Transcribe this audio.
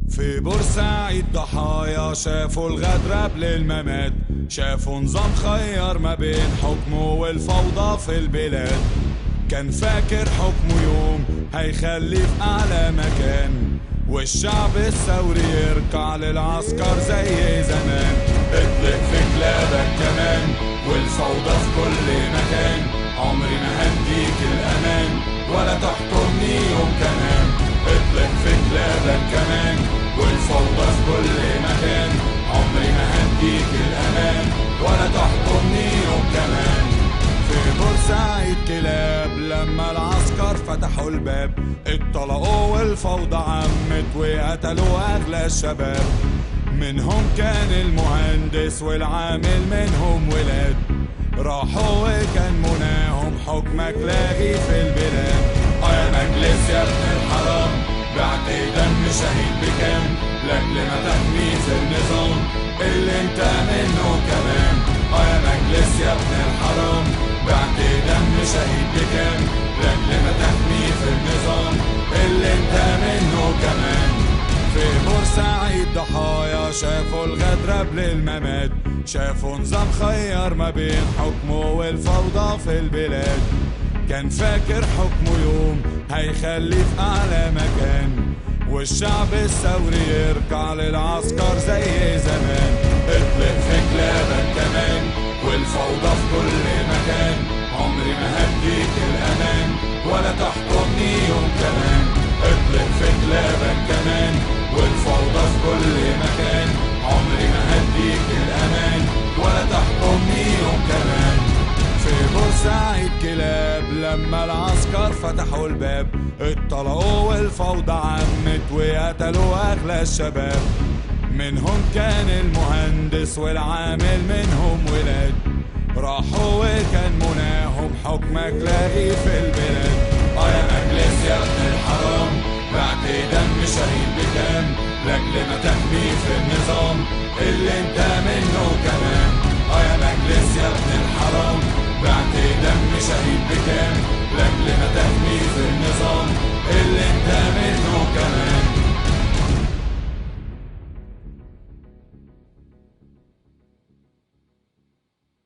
في بورسعيد ضحايا شافوا الغدر قبل الممات، شافوا نظام خير ما بين حكمه والفوضى في البلاد. كان فاكر حكمه يوم هيخليه في أعلى مكان، والشعب الثوري يركع للعسكر زي زمان. اطلق في كلابك كمان والفوضى في كل مكان، عمري ما هديك الأمان ولا تحكمني يوم كمان. اطلق في كلابك كمان والفوضى في كل مكان، عمري ما هديك الأمان ولا تحكمني يوم كمان. في بورسعيد كلاب لما العسكر فتحوا الباب، اتطلقوا والفوضى عمت وقتلوا أغلى الشباب. منهم كان المهندس والعامل منهم ولاد، راحوا وكان مناهم حكمك لاغي في البلاد. يا مجلس يا ابن الحرام بعت دم شهيد بكام، لاجل ما تحمي في النظام اللي انت منه كمان. يا مجلس يا ابن الحرام بعت دم شهيد بكام، لاجل ما تحمي في النظام اللي انت منه كمان. في بورسعيد ضحايا شافوا الغدر قبل الممات، شافوا نظام خير ما بين حكمه والفوضى في البلاد. كان فاكر حكمه يوم هيخليه في أعلى مكان، والشعب الثوري يركع للعسكر زي زمان. اطلق في كلابك كمان والفوضى في كل مكان، عمري ما هديك الأمان ولا تحكمني يوم كمان. اطلق في كلابك كمان والفوضى في كل مكان، عمري ما هديك الأمان ولا تحكمني يوم كمان. في بورسعيد كلاب لما العسكر فتحوا الباب، اتطلقوا والفوضى عمت وقتلوا أغلى الشباب. منهم كان المهندس والعامل منهم ولاد، راحوا وكان مناهم حكمك لاغي في البلاد. يا مجلس يا ابن الحرام بعت دم شهيد بكام، لاجل ما تحمي في النظام اللي انت منه كمان. يا مجلس يا ابن الحرام بعت دم شهيد بكام،